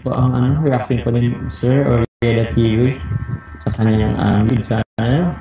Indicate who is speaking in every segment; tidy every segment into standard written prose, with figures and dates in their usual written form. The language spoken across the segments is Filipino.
Speaker 1: po ang reaction po ni Sir Oriada TV sa kanyang lead channel.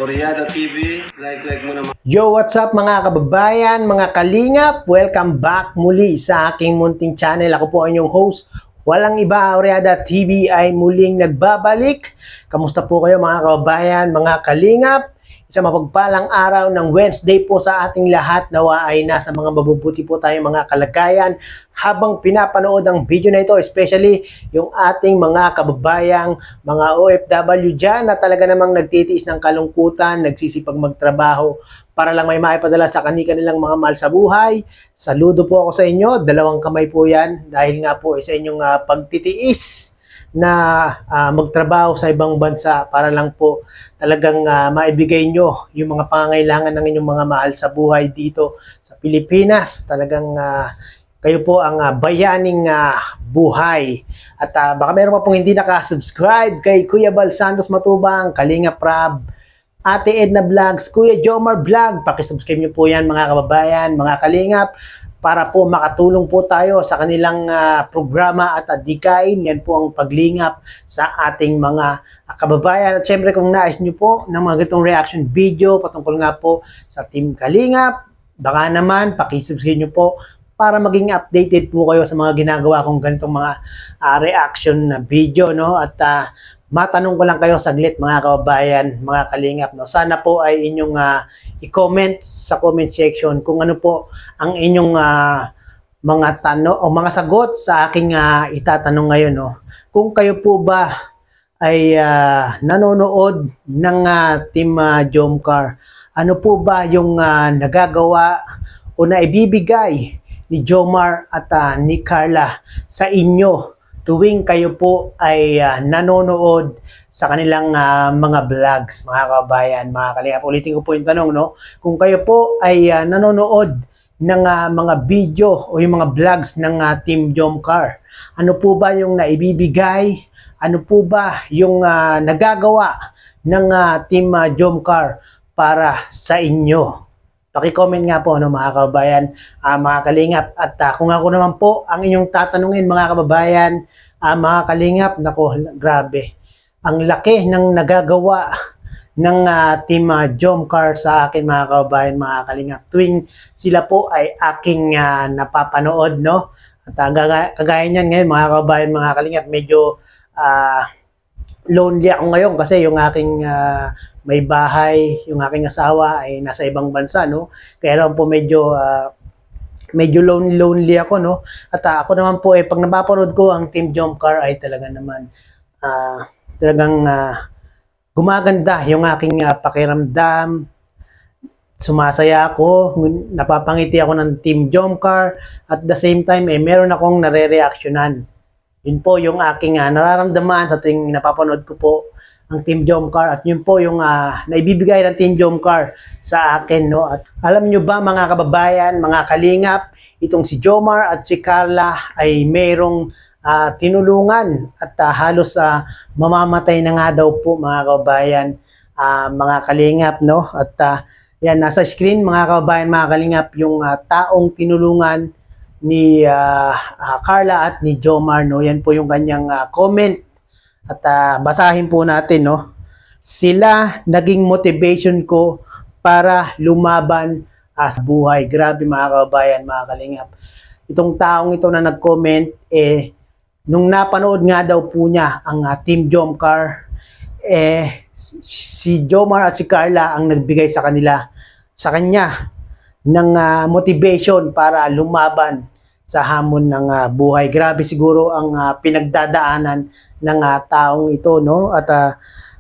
Speaker 2: Oriada TV, like mo naman.
Speaker 3: Yo, what's up mga kababayan, mga kalingap? Welcome back muli sa aking munting channel. Ako po ang inyong host. Walang iba, Oriada TV ay muling nagbabalik. Kamusta po kayo mga kababayan, mga kalingap? Isang mapagpalang araw ng Wednesday po sa ating lahat. Nawa ay nasa mga mabubuti po tayong mga kalagayan habang pinapanood ang video na ito, especially yung ating mga kababayang mga OFW dyan na talaga namang nagtitiis ng kalungkutan, nagsisipag magtrabaho para lang may maipadala sa kanilang mga mahal sa buhay. Saludo po ako sa inyo, dalawang kamay po yan dahil nga po sa inyong pagtitiis na magtrabaho sa ibang bansa para lang po talagang maibigay nyo yung mga pangangailangan ng inyong mga mahal sa buhay dito sa Pilipinas. Talagang kayo po ang bayaning buhay. At baka meron pa pong hindi nakasubscribe kay Kuya Bal Santos Matubang, Kalinga Prab, Ate Edna Vlogs, Kuya Jomar Vlog. Pakisubscribe nyo po yan mga kababayan, mga kalingap, para po makatulong po tayo sa kanilang programa at adikain. Yan po ang paglingap sa ating mga kababayan. At syempre kung nais nyo po ng mga ganitong reaction video patungkol nga po sa Team Kalingap, baka naman pakisubscribe nyo po para maging updated po kayo sa mga ginagawa kong ganitong mga reaction na video, no? At matanong ko lang kayo saglit mga kababayan, mga kalingap, no? Sana po ay inyong i-comment sa comment section kung ano po ang inyong mga tanong o mga sagot sa aking itatanong ngayon, no? Kung kayo po ba ay nanonood ng Team Jomcar, ano po ba yung nagagawa o naibibigay ni Jomar at ni Carla sa inyo tuwing kayo po ay nanonood sa kanilang mga vlogs, mga kababayan, mga kalingap. Ulitin ko po yung tanong, no? Kung kayo po ay nanonood ng mga video o yung mga vlogs ng Team Jomcar, ano po ba yung naibibigay? Ano po ba yung nagagawa ng Team Jomcar para sa inyo? Paki-comment nga po, no, mga kababayan, mga kalingap. At kung ako naman po ang inyong tatanungin, mga kababayan, mga kalingap, nako, grabe. Ang laki ng nagagawa ng Team Jomcar sa akin, mga kababayan, mga kalingap, tuwing sila po ay aking napapanood, no? At kagaya niyan ngayon, mga kababayan, mga kalingap, medyo lonely ako ngayon kasi yung aking may bahay, yung aking asawa ay nasa ibang bansa, no? Kaya naman po medyo lonely ako, no? At ako naman po pag napapanood ko ang Team Jomcar ay talaga naman talagang gumaganda yung aking pakiramdam. Sumasaya ako, napapangiti ako ng Team Jomcar, at the same time meron akong nare-reactionan. Yun po yung aking nararamdaman sa tuwing napapanood ko po ang Team Jomcar, at yun po yung naibibigay ng Team Jomcar sa akin, no? At alam nyo ba mga kababayan, mga kalingap, itong si Jomar at si Carla ay mayroong tinulungan at halos mamamatay na nga daw po, mga kababayan, mga kalingap, no? At yan, nasa screen mga kababayan, mga kalingap, yung taong tinulungan ni Carla at ni Jomar, no? Yan po yung kanyang comment. At basahin po natin, no? Sila naging motivation ko para lumaban sa buhay. Grabe mga kababayan, mga kalingap. Itong taong ito na nag-comment, nung napanood nga daw po niya ang Team Jomcar, si Jomar at si Carla ang nagbigay sa kanya ng motivation para lumaban sa hamon ng buhay. Grabe siguro ang pinagdadaanan ng taong ito, no? At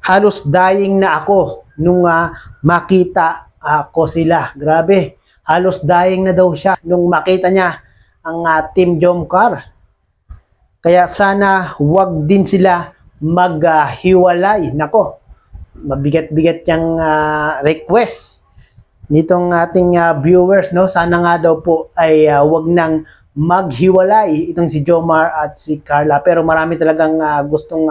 Speaker 3: halos dying na ako nung makita ko sila. Grabe, halos dying na daw siya nung makita niya ang Team Jomcar. Kaya sana wag din sila maghiwalay. Nako, mabigat-bigat yung request nitong ating viewers, no? Sana nga daw po ay wag nang maghiwalay itong si Jomar at si Carla. Pero marami talagang gustong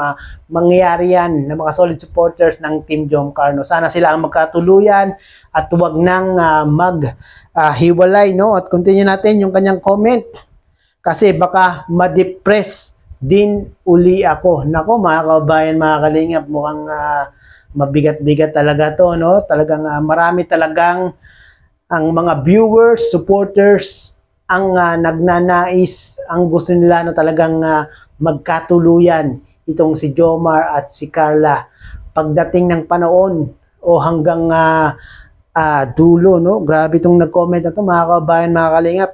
Speaker 3: mangyari yan ng mga solid supporters ng Team Jomcar, no? Sana sila ang magkatuluyan at wag nang maghiwalay, no? At continue natin yung kanyang comment kasi baka ma-depress din uli ako. Nako mga kababayan, mga kalingap, mukhang mabigat-bigat talaga to, no? Talagang marami talagang ang mga viewers, supporters, ang nagnanais, ang gusto nila na talagang magkatuluyan itong si Jomar at si Carla. Pagdating ng panahon o hanggang dulo, no? Grabe itong nag-comment na to, mga kababayan, mga kalingap.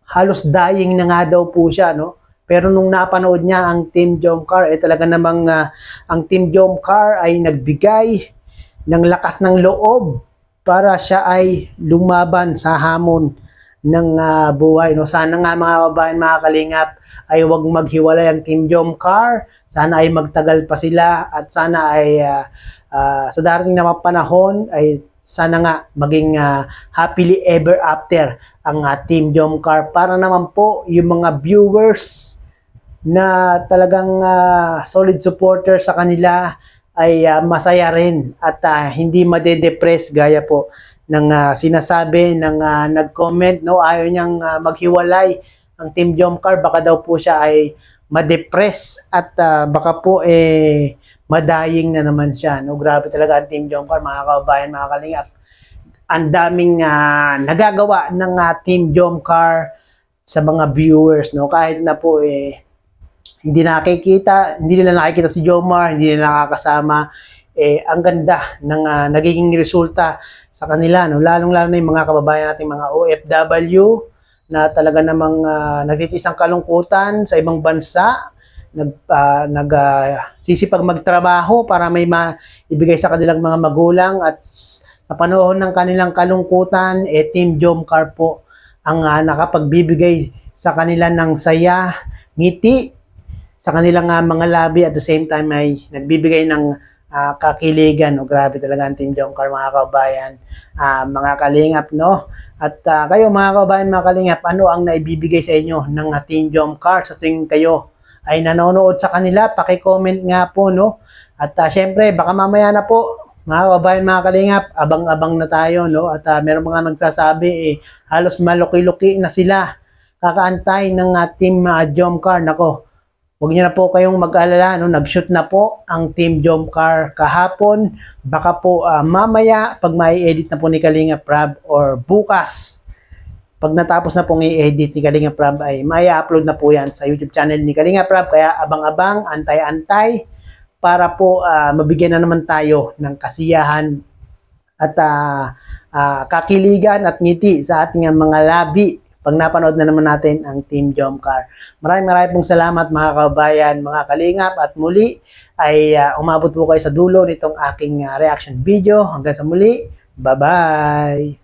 Speaker 3: Halos dying na nga daw po siya, no? Pero nung napanood niya ang Team Jomcar, talaga namang ang Team Jomcar ay nagbigay ng lakas ng loob para siya ay lumaban sa hamon ng buhay, no? Sana nga mga kababayan, mga kalingap, ay huwag maghiwalay ang Team Jomcar. Sana ay magtagal pa sila at sana ay sa darating na panahon ay sana nga maging happily ever after ang Team Jomcar para naman po yung mga viewers na talagang solid supporter sa kanila ay masaya rin at hindi madedepress gaya po ng sinasabi ng nag-comment, no? Ayaw niyang maghiwalay ang Team Jomcar, baka daw po siya ay madepress at baka po madaying na naman siya, no? Grabe talaga ang Team Jomcar, mga kababayan, mga kalingap. Ang daming nagagawa ng Team Jomcar sa mga viewers, no? Kahit na po hindi nila nakikita si Jomar, hindi nila nakakasama, ang ganda ng nagiging resulta sa kanila, no? Lalong-lalo na yung mga kababayan nating mga OFW na talaga namang nagtitis ng kalungkutan sa ibang bansa, sisipag magtrabaho para may maibigay sa kanilang mga magulang at sa panahon ng kanilang kalungkutan, Team Jomcar po ang nakapagbibigay sa kanila ng saya, ngiti, sa kanilang mga labi at the same time ay nagbibigay ng kakiligan. No? Grabe talaga ang Team Jomcar, mga kababayan, mga kalingap, no? At kayo mga kababayan, mga kalingap, ano ang naibibigay sa inyo ng Team Jomcar sa tuwing kayo ay nanonood sa kanila? Paki-comment nga po, no? At syempre, baka mamaya na po, mga kababayan, mga kalingap, abang-abang na tayo, no? At meron mga nagsasabi, halos maluki-luki na sila kakaantay ng Team Jomcar. Nako, huwag niyo na po kayong mag-alala, no? Nag-shoot na po ang Team Jomcar kahapon. Baka po mamaya, pag mai-edit na po ni Kalinga Prab or bukas, pag natapos na pong i-edit ni Kalinga Prab, ay mai-upload na po yan sa YouTube channel ni Kalinga Prab. Kaya abang-abang, antay-antay, para po mabigyan na naman tayo ng kasiyahan at kakiligan at ngiti sa ating mga labi pag napanood na naman natin ang Team Jomcar. Maraming pong salamat, mga kababayan, mga kalingap, at muli ay umabot po kayo sa dulo nitong aking reaction video. Hanggang sa muli, bye-bye!